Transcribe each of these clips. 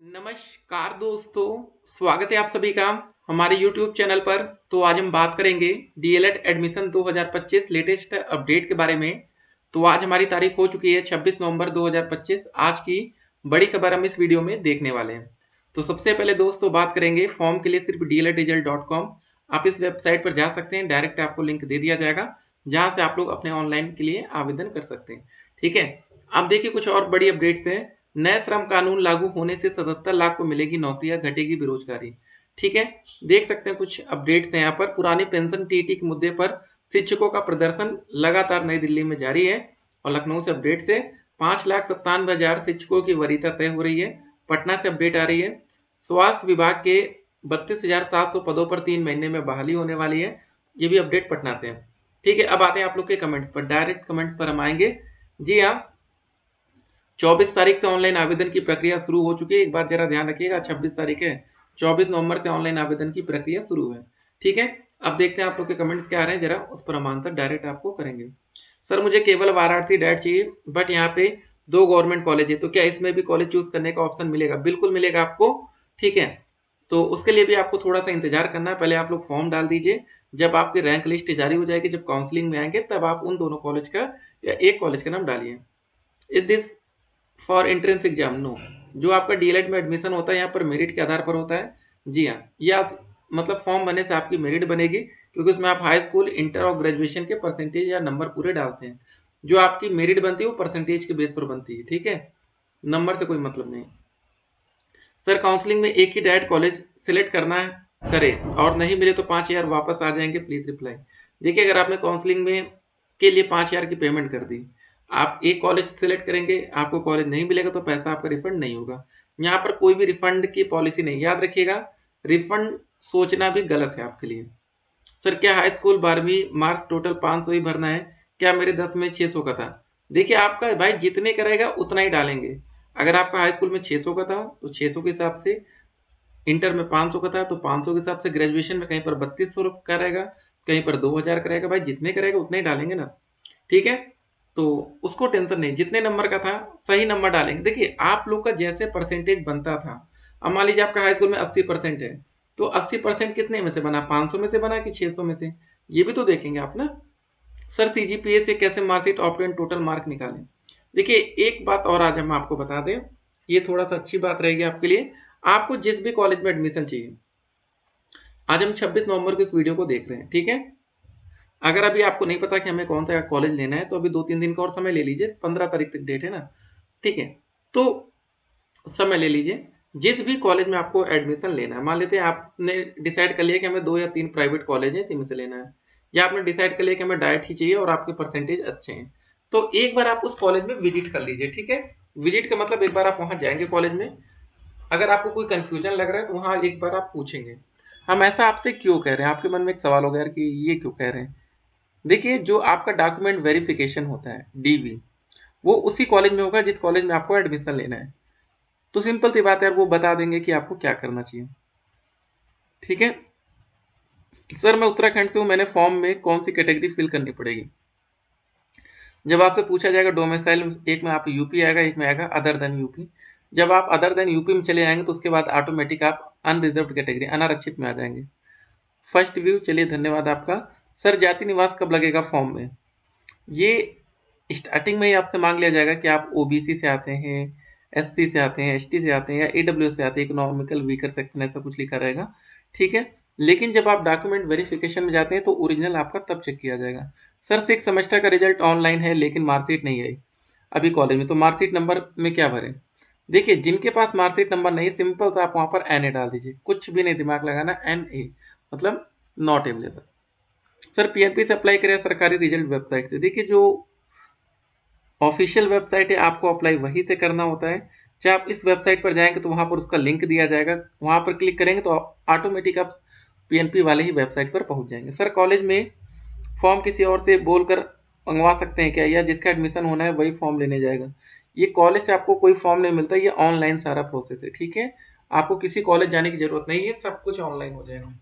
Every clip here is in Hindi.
नमस्कार दोस्तों, स्वागत है आप सभी का हमारे YouTube चैनल पर। तो आज हम बात करेंगे डीएलएड एडमिशन 2025 लेटेस्ट अपडेट के बारे में। तो आज हमारी तारीख हो चुकी है 26 नवंबर 2025। आज की बड़ी खबर हम इस वीडियो में देखने वाले हैं। तो सबसे पहले दोस्तों बात करेंगे फॉर्म के लिए सिर्फ dledresult.com। आप इस वेबसाइट पर जा सकते हैं, डायरेक्ट आपको लिंक दे दिया जाएगा जहां से आप लोग अपने ऑनलाइन के लिए आवेदन कर सकते हैं। ठीक है, अब देखिए कुछ और बड़ी अपडेट्स हैं। नए श्रम कानून लागू होने से 77 लाख को मिलेगी नौकरियां, घटेगी बेरोजगारी। ठीक है, देख सकते हैं कुछ अपडेट्स हैं यहाँ पर। पुरानी पेंशन टीटी के मुद्दे पर शिक्षकों का प्रदर्शन लगातार नई दिल्ली में जारी है। और लखनऊ से अपडेट से 5,97,000 शिक्षकों की वरीयता तय हो रही है। पटना से अपडेट आ रही है, स्वास्थ्य विभाग के 32,700 पदों पर 3 महीने में बहाली होने वाली है। ये भी अपडेट पटना से है। ठीक है, अब आते हैं आप लोग के कमेंट्स पर। डायरेक्ट कमेंट्स पर हम आएंगे। जी हाँ, 24 तारीख से ऑनलाइन आवेदन की प्रक्रिया शुरू हो चुकी है। एक बार जरा ध्यान रखिएगा, 26 तारीख है, 24 नवंबर से ऑनलाइन आवेदन की प्रक्रिया शुरू है। ठीक है, अब देखते हैं आप लोग के कमेंट्स क्या आ रहे हैं, जरा उस पर हम आंसर डायरेक्ट आपको करेंगे। सर मुझे केवल वाराणसी डैट चाहिए, बट यहाँ पे 2 गवर्नमेंट कॉलेज है, तो क्या इसमें भी कॉलेज चूज करने का ऑप्शन मिलेगा? बिल्कुल मिलेगा आपको। ठीक है, तो उसके लिए भी आपको थोड़ा सा इंतजार करना है। पहले आप लोग फॉर्म डाल दीजिए, जब आपकी रैंक लिस्ट जारी हो जाएगी, जब काउंसलिंग में आएंगे, तब आप उन दोनों कॉलेज का या एक कॉलेज का नाम डालिए। Is this for entrance exam? No. जो आपका डीएलएड में एडमिशन होता है यहाँ पर मेरिट के आधार पर होता है। जी हाँ, ये आप मतलब फॉर्म बनने से आपकी मेरिट बनेगी, क्योंकि उसमें आप हाई स्कूल, इंटर और ग्रेजुएशन के परसेंटेज या नंबर पूरे डालते हैं। जो आपकी मेरिट बनती है वो परसेंटेज के बेस पर बनती है। ठीक है, नंबर से कोई मतलब नहीं। सर काउंसलिंग में एक ही डायरेक्ट कॉलेज सिलेक्ट करना है, करें, और नहीं मिले तो 5,000 वापस आ जाएंगे, प्लीज रिप्लाई। देखिए, अगर आपने काउंसलिंग में के लिए 5,000 की पेमेंट कर दी, आप एक कॉलेज सिलेक्ट करेंगे, आपको कॉलेज नहीं मिलेगा तो पैसा आपका रिफंड नहीं होगा। यहाँ पर कोई भी रिफंड की पॉलिसी नहीं, याद रखिएगा। रिफंड सोचना भी गलत है आपके लिए। सर क्या हाई स्कूल 12वीं मार्क्स टोटल 500 ही भरना है? क्या मेरे 10 में 600 का था? देखिए, आपका भाई जितने का रहेगा उतना ही डालेंगे। अगर आपका हाई स्कूल में 600 का था तो 600 के हिसाब से, इंटर में 500 का था तो 500 के हिसाब से, ग्रेजुएशन में कहीं पर 3200 का रहेगा, कहीं पर 2000 का रहेगा। भाई जितने का रहेगा उतने ही डालेंगे ना। ठीक है, तो उसको टेंशन नहीं, जितने नंबर का था सही नंबर डालेंगे। देखिए, आप लोग का जैसे परसेंटेज बनता था, अब मान लीजिए आपका हाई स्कूल में 80% है, तो 80% कितने में से बना? 500 में से बना कि 600 में से? ये भी तो देखेंगे आप ना। सर सीजीपीए से कैसे मार्कशीट ऑप्टेन टोटल मार्क निकालें? देखिए, एक बात और आज हम आपको बता दें, ये थोड़ा सा अच्छी बात रहेगी आपके लिए। आपको जिस भी कॉलेज में एडमिशन चाहिए, आज हम 26 नवंबर को इस वीडियो को देख रहे हैं। ठीक है, अगर अभी आपको नहीं पता कि हमें कौन सा कॉलेज लेना है, तो अभी 2-3 दिन का और समय ले लीजिए। 15 तारीख तक डेट है ना। ठीक है, तो समय ले लीजिए। जिस भी कॉलेज में आपको एडमिशन लेना है, मान लेते हैं आपने डिसाइड कर लिया कि हमें 2 या 3 प्राइवेट कॉलेज है, इसी में से लेना है, या आपने डिसाइड कर लिया कि हमें डायरेक्ट ही चाहिए और आपके परसेंटेज अच्छे हैं, तो एक बार आप उस कॉलेज में विजिट कर लीजिए। ठीक है, विजिट का मतलब एक बार आप वहां जाएंगे कॉलेज में। अगर आपको कोई कंफ्यूजन लग रहा है तो वहां एक बार आप पूछेंगे, हम ऐसा आपसे क्यों कह रहे हैं? आपके मन में एक सवाल होगा यार कि ये क्यों कह रहे हैं। देखिए, जो आपका डॉक्यूमेंट वेरिफिकेशन होता है, डीवी, वो उसी कॉलेज में होगा जिस कॉलेज में आपको एडमिशन लेना है। तो सिंपल सी बात है, वो बता देंगे कि आपको क्या करना चाहिए। ठीक है, सर मैं उत्तराखंड से हूँ, मैंने फॉर्म में कौन सी कैटेगरी फिल करनी पड़ेगी? जब आपसे पूछा जाएगा डोमिसाइल, एक में आप यूपी आएगा, एक में आएगा अदर देन यूपी। जब आप अदर देन यूपी में चले जाएंगे तो उसके बाद ऑटोमेटिक आप अनरिजर्व कैटेगरी, अनारक्षित में आ जाएंगे। फर्स्ट व्यू, चलिए धन्यवाद आपका। सर जाति निवास कब लगेगा फॉर्म में? ये स्टार्टिंग में ही आपसे मांग लिया जाएगा कि आप ओबीसी से आते हैं, एससी से आते हैं, एसटी से आते हैं, या ईडब्ल्यूएस से आते हैं, इकोनॉमिकल वीकर सेक्शन, ऐसा कुछ लिखा रहेगा। ठीक है, लेकिन जब आप डॉक्यूमेंट वेरिफिकेशन में जाते हैं तो ओरिजिनल आपका तब चेक किया जाएगा। सर 6 सेमेस्टर का रिजल्ट ऑनलाइन है लेकिन मार्कशीट नहीं आई अभी कॉलेज में, तो मार्कशीट नंबर में क्या भरें? देखिए, जिनके पास मार्कशीट नंबर नहीं, सिंपल तो आप वहाँ पर एन ए डाल दीजिए, कुछ भी नहीं दिमाग लगाना, एन ए मतलब नॉट अवेलेबल। सर पीएनपी से अप्लाई करें सरकारी रिजल्ट वेबसाइट से? देखिए, जो ऑफिशियल वेबसाइट है आपको अप्लाई वहीं से करना होता है। चाहे आप इस वेबसाइट पर जाएंगे तो वहां पर उसका लिंक दिया जाएगा, वहां पर क्लिक करेंगे तो ऑटोमेटिक आप पीएनपी वाले ही वेबसाइट पर पहुंच जाएंगे। सर कॉलेज में फॉर्म किसी और से बोलकर मंगवा सकते हैं क्या, या जिसका एडमिशन होना है वही फॉर्म लेने जाएगा? ये कॉलेज से आपको कोई फॉर्म नहीं मिलता, ये ऑनलाइन सारा प्रोसेस है। ठीक है, आपको किसी कॉलेज जाने की जरूरत नहीं है, सब कुछ ऑनलाइन हो जाएगा।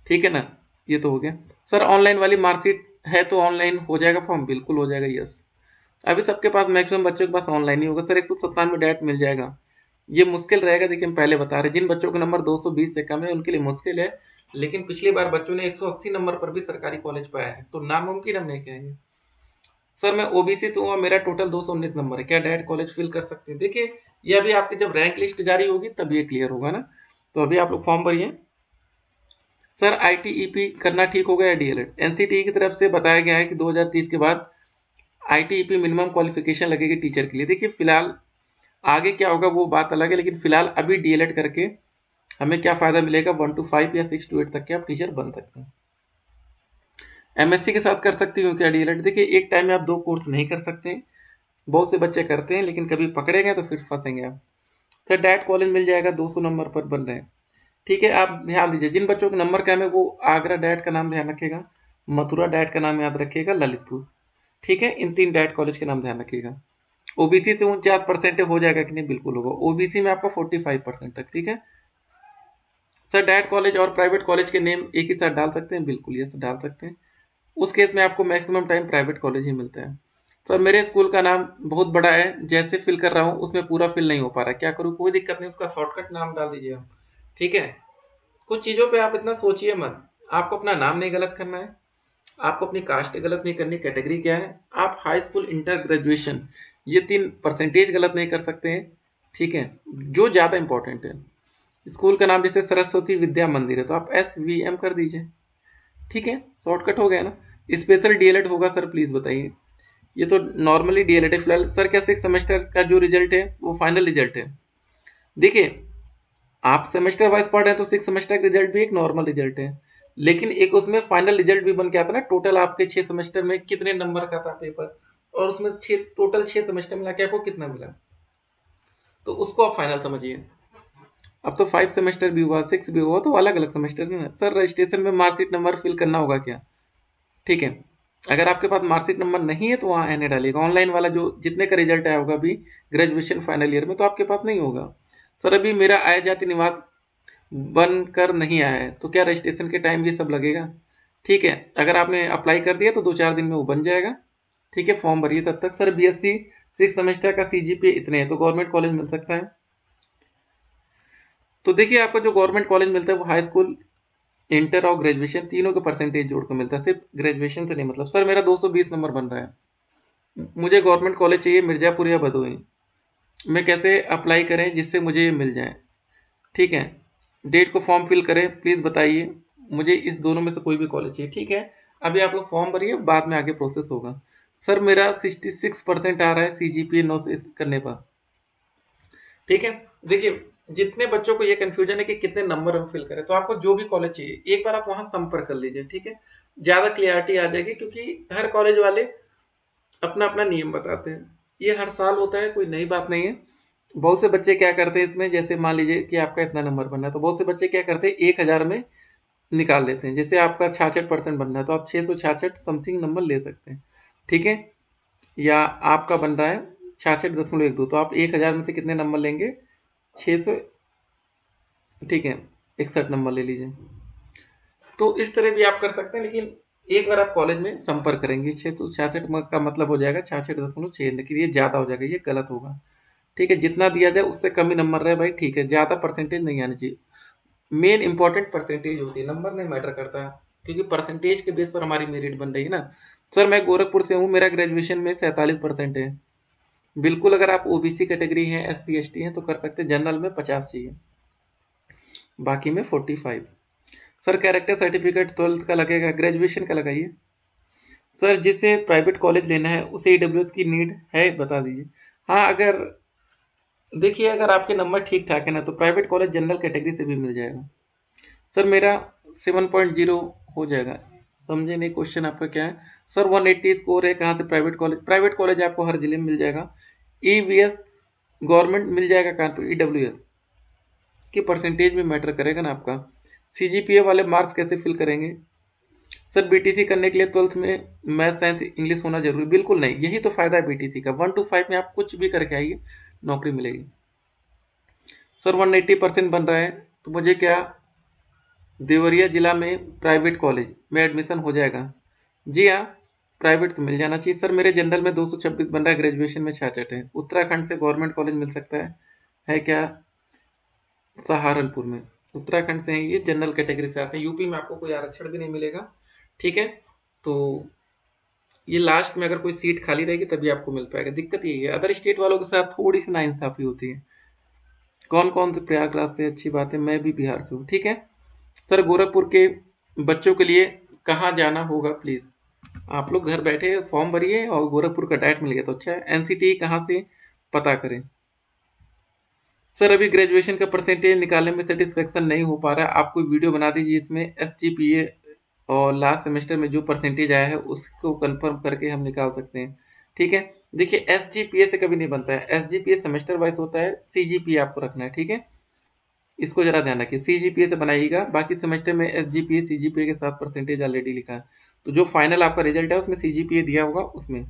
ठीक है ना, ये तो हो गया। सर ऑनलाइन वाली मार्कशीट है तो ऑनलाइन हो जाएगा फॉर्म? बिल्कुल हो जाएगा, यस। अभी सबके पास, मैक्सिमम बच्चों के पास ऑनलाइन ही होगा। सर 197 डायरेक्ट मिल जाएगा? ये मुश्किल रहेगा। देखिए हम पहले बता रहे, जिन बच्चों के नंबर 220 से कम है उनके लिए मुश्किल है, लेकिन पिछली बार बच्चों ने 180 नंबर पर भी सरकारी कॉलेज पाया है, तो नामुमकिन हम नहीं कहेंगे। सर मैं ओबीसी से हूँ और मेरा टोटल 219 नंबर है, क्या डायरेक्ट कॉलेज फिल कर सकते हैं? देखिए ये अभी आपकी जब रैंक लिस्ट जारी होगी तब ये क्लियर होगा ना। तो अभी आप लोग फॉर्म भरिए। सर आईटीईपी करना ठीक होगा या डीएलएड? एनसीटीई की तरफ से बताया गया है कि 2030 के बाद आईटीईपी मिनिमम क्वालिफिकेशन लगेगी टीचर के लिए। देखिए फिलहाल आगे क्या होगा वो बात अलग है, लेकिन फिलहाल अभी डीएलएड करके हमें क्या फायदा मिलेगा, 1 to 5 या 6 to 8 तक के आप टीचर बन सकते हैं। एमएससी के साथ कर सकती हूँ क्या डीएलएड? देखिए एक टाइम में आप 2 कोर्स नहीं कर सकते, बहुत से बच्चे करते हैं लेकिन कभी पकड़े गए तो फिर फंसेंगे आप। सर डायरेक्ट कॉलेज मिल जाएगा, 200 नंबर पर बन रहे हैं। ठीक है, आप ध्यान दीजिए, जिन बच्चों के नंबर कम है वो आगरा डायरेक्ट का नाम ध्यान रखिएगा, मथुरा डायरेक्ट का नाम याद रखिएगा, ललितपुर। ठीक है, इन 3 डायरेक्ट कॉलेज के नाम ध्यान रखिएगा। ओबीसी से 49% हो जाएगा कि नहीं? बिल्कुल होगा। ओबीसी में आपका 45% तक। ठीक है सर, डायरेक्ट कॉलेज और प्राइवेट कॉलेज के नेम एक ही साथ डाल सकते हैं? बिल्कुल ये डाल सकते हैं। उस केस में आपको मैक्सिमम टाइम प्राइवेट कॉलेज ही मिलता है। सर मेरे स्कूल का नाम बहुत बड़ा है, जैसे फिल कर रहा हूँ उसमें पूरा फिल नहीं हो पा रहा है, क्या करूँ? कोई दिक्कत नहीं, उसका शॉर्टकट नाम डाल दीजिए आप। ठीक है, कुछ चीज़ों पे आप इतना सोचिए मत। आपको अपना नाम नहीं गलत करना है, आपको अपनी कास्ट गलत नहीं करनी, कैटेगरी क्या है, आप हाई स्कूल, इंटर, ग्रेजुएशन, ये 3 परसेंटेज गलत नहीं कर सकते हैं। ठीक है, जो ज़्यादा इंपॉर्टेंट है, स्कूल का नाम जैसे सरस्वती विद्या मंदिर है तो आप SVM कर दीजिए। ठीक है, शॉर्टकट हो गया ना। स्पेशल डीएलएड होगा सर, प्लीज़ बताइए। ये तो नॉर्मली डीएलएड है फिलहाल। सर क्या 6 सेमेस्टर का जो रिजल्ट है वो फाइनल रिजल्ट है? देखिए आप सेमेस्टर वाइज पढ़ रहे हैं तो 6 सेमेस्टर का रिजल्ट भी एक नॉर्मल रिजल्ट है, लेकिन एक उसमें फाइनल रिजल्ट भी बन के आता है ना, टोटल आपके 6 सेमेस्टर में कितने नंबर का था पेपर, और उसमें 6 टोटल 6 सेमेस्टर मिला के आपको कितना मिला, तो उसको आप फाइनल समझिए। अब तो 5 सेमेस्टर भी हुआ, 6 भी हुआ, तो अलग अलग सेमेस्टर है ना। सर रजिस्ट्रेशन में मार्कशीट नंबर फिल करना होगा क्या? ठीक है, अगर आपके पास मार्कशीट नंबर नहीं है तो वहाँ एन डालिएगा। ऑनलाइन वाला जो जितने का रिजल्ट आया होगा अभी ग्रेजुएशन फाइनल ईयर में, तो आपके पास नहीं होगा। सर अभी मेरा आय जाति निवास बनकर नहीं आया है, तो क्या रजिस्ट्रेशन के टाइम ये सब लगेगा? ठीक है, अगर आपने अप्लाई कर दिया तो 2-4 दिन में वो बन जाएगा। ठीक है, फॉर्म भरिए तब तक। सर बीएससी 6 सेमेस्टर का सीजीपीए इतने हैं तो गवर्नमेंट कॉलेज मिल सकता है? तो देखिए आपको जो गवर्नमेंट कॉलेज मिलता है वो हाई स्कूल, इंटर और ग्रेजुएशन तीनों के परसेंटेज जोड़ कर मिलता है, सिर्फ ग्रेजुएशन से नहीं। मतलब सर मेरा 220 नंबर बन रहा है, मुझे गवर्नमेंट कॉलेज चाहिए मिर्जापुर या भदोही, मैं कैसे अप्लाई करें जिससे मुझे ये मिल जाए? ठीक है, डेट को फॉर्म फिल करें, प्लीज़ बताइए, मुझे इस दोनों में से कोई भी कॉलेज चाहिए। ठीक है, अभी आप लोग फॉर्म भरिए, बाद में आगे प्रोसेस होगा। सर मेरा 66% आ रहा है सीजीपीए 9 से करने पर। ठीक है, देखिए जितने बच्चों को ये कंफ्यूजन है कि कितने नंबर हम फिल करें, तो आपको जो भी कॉलेज चाहिए एक बार आप वहां संपर्क कर लीजिए। ठीक है, ज़्यादा क्लियरिटी आ जाएगी, क्योंकि हर कॉलेज वाले अपना अपना नियम बताते हैं, ये हर साल होता है, कोई नई बात नहीं है। बहुत से बच्चे क्या करते हैं इसमें, जैसे मान लीजिए कि आपका इतना नंबर बनना है तो बहुत से बच्चे क्या करते हैं 1000 में निकाल लेते हैं। जैसे आपका 66% बनना है तो आप 666 समथिंग नंबर ले सकते हैं। ठीक है, या आपका बन रहा है 66.12, तो आप 1000 में से कितने नंबर लेंगे? 600। ठीक है, 61 नंबर ले लीजिए। तो इस तरह भी आप कर सकते हैं, लेकिन एक बार आप कॉलेज में संपर्क करेंगे। 666 का मतलब हो जाएगा 66.6, लेकिन ये ज़्यादा हो जाएगा, ये गलत होगा। ठीक है, जितना दिया जाए उससे कम ही नंबर रहे भाई। ठीक है, ज़्यादा परसेंटेज नहीं आनी चाहिए। मेन इंपॉर्टेंट परसेंटेज होती है, नंबर नहीं मैटर करता, क्योंकि परसेंटेज के बेस पर हमारी मेरिट बन रही है ना। सर मैं गोरखपुर से हूँ, मेरा ग्रेजुएशन में 47% है। बिल्कुल, अगर आप ओबीसी कैटेगरी हैं, SC ST हैं तो कर सकते हैं, जनरल में 50 चाहिए, बाकी में 45। सर कैरेक्टर सर्टिफिकेट 12th का लगेगा, ग्रेजुएशन का लगाइए। सर जिसे प्राइवेट कॉलेज लेना है उसे EWS की नीड है, बता दीजिए। हाँ, अगर देखिए अगर आपके नंबर ठीक ठाक है ना तो प्राइवेट कॉलेज जनरल कैटेगरी से भी मिल जाएगा। सर मेरा 7.0 हो जाएगा। समझे नहीं क्वेश्चन आपका क्या है? सर 180 स्कोर है, कहाँ से प्राइवेट कॉलेज? प्राइवेट कॉलेज आपको हर जिले में मिल जाएगा। EVS गवर्नमेंट मिल जाएगा कहाँ पर? EWS की परसेंटेज में मैटर करेगा ना आपका। CGPA वाले मार्क्स कैसे फिल करेंगे? सर BTC करने के लिए 12th में मैथ साइंस इंग्लिश होना जरूरी? बिल्कुल नहीं, यही तो फायदा है BTC का। 1 to 5 में आप कुछ भी करके आइए, नौकरी मिलेगी। सर 180% बन रहा है तो मुझे क्या देवरिया जिला में प्राइवेट कॉलेज में एडमिशन हो जाएगा? जी हाँ, प्राइवेट तो मिल जाना चाहिए। सर मेरे जनरल में 226 बन रहा है, ग्रेजुएशन में 66 है। उत्तराखंड से गवर्नमेंट कॉलेज मिल सकता है? है क्या, सहारनपुर में। उत्तराखंड से हैं ये, जनरल कैटेगरी से आते हैं। यूपी में आपको कोई आरक्षण भी नहीं मिलेगा, ठीक है। तो ये लास्ट में अगर कोई सीट खाली रहेगी तभी आपको मिल पाएगा। दिक्कत यही है, अदर स्टेट वालों के साथ थोड़ी सी नाइंसाफी होती है। कौन कौन से, प्रयागराज से, अच्छी बात है, मैं भी बिहार से हूँ, ठीक है। सर गोरखपुर के बच्चों के लिए कहाँ जाना होगा प्लीज। आप लोग घर बैठे फॉर्म भरिए और गोरखपुर का डायरेक्ट मिल गया तो अच्छा है। एनसीटी कहाँ से पता करें। सर अभी ग्रेजुएशन का परसेंटेज निकालने में सेटिस्फेक्शन नहीं हो पा रहा है, आप कोई वीडियो बना दीजिए इसमें एसजीपीए और लास्ट सेमेस्टर में जो परसेंटेज आया है उसको कंफर्म करके हम निकाल सकते हैं, ठीक है। देखिए एसजीपीए से कभी नहीं बनता है, एसजीपीए सेमेस्टर वाइज होता है, सीजीपीए आपको रखना है, ठीक है। इसको जरा ध्यान रखिए, सीजीपीए से बनाइएगा, बाकी सेमेस्टर में एसजीपीए सीजीपीए के साथ परसेंटेज ऑलरेडी लिखा है। तो जो फाइनल आपका रिजल्ट है उसमें सीजीपीए दिया होगा, उसमें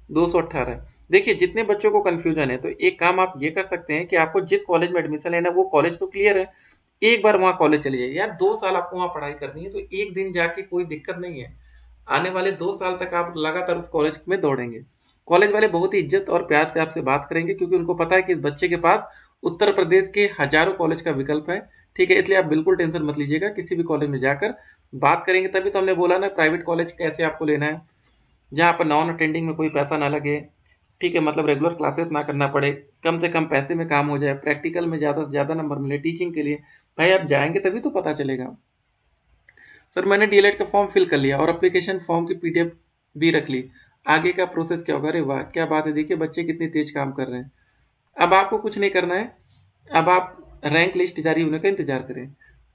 218। देखिए जितने बच्चों को कंफ्यूजन है तो एक काम आप ये कर सकते हैं कि आपको जिस कॉलेज में एडमिशन लेना है वो कॉलेज तो क्लियर है, एक बार वहाँ कॉलेज चले जाइए यार। 2 साल आपको वहाँ पढ़ाई करनी है तो एक दिन जाके कोई दिक्कत नहीं है। आने वाले 2 साल तक आप लगातार उस कॉलेज में दौड़ेंगे। कॉलेज वाले बहुत ही इज्जत और प्यार से आपसे बात करेंगे क्योंकि उनको पता है कि इस बच्चे के पास उत्तर प्रदेश के हजारों कॉलेज का विकल्प है, ठीक है। इसलिए आप बिल्कुल टेंशन मत लीजिएगा, किसी भी कॉलेज में जाकर बात करेंगे। तभी तो हमने बोला ना प्राइवेट कॉलेज कैसे आपको लेना है, जहाँ पर नॉन अटेंडिंग में कोई पैसा ना लगे, ठीक है, मतलब रेगुलर क्लासेस ना करना पड़े, कम से कम पैसे में काम हो जाए, प्रैक्टिकल में ज़्यादा से ज़्यादा नंबर मिले टीचिंग के लिए। भाई आप जाएंगे तभी तो पता चलेगा। सर मैंने डीएलएड का फॉर्म फिल कर लिया और एप्लीकेशन फॉर्म की पीडीएफ भी रख ली, आगे का प्रोसेस क्या होगा। अरे वाह क्या बात है, देखिए बच्चे कितनी तेज काम कर रहे हैं। अब आपको कुछ नहीं करना है, अब आप रैंक लिस्ट जारी होने का इंतजार करें।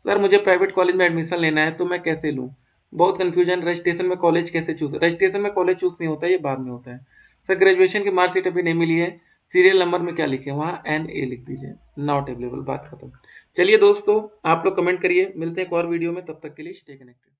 सर मुझे प्राइवेट कॉलेज में एडमिशन लेना है तो मैं कैसे लूँ, बहुत कन्फ्यूजन, रजिस्ट्रेशन में कॉलेज कैसे चूज, रजिस्ट्रेशन में कॉलेज चूज नहीं होता है, ये बाद में होता है। सर ग्रेजुएशन की मार्कशीट अभी नहीं मिली है, सीरियल नंबर में क्या लिखे, वहाँ NA लिख दीजिए, नॉट अवेलेबल, बात खत्म। चलिए दोस्तों आप लोग कमेंट करिए, मिलते हैं एक और वीडियो में, तब तक के लिए स्टे कनेक्टेड।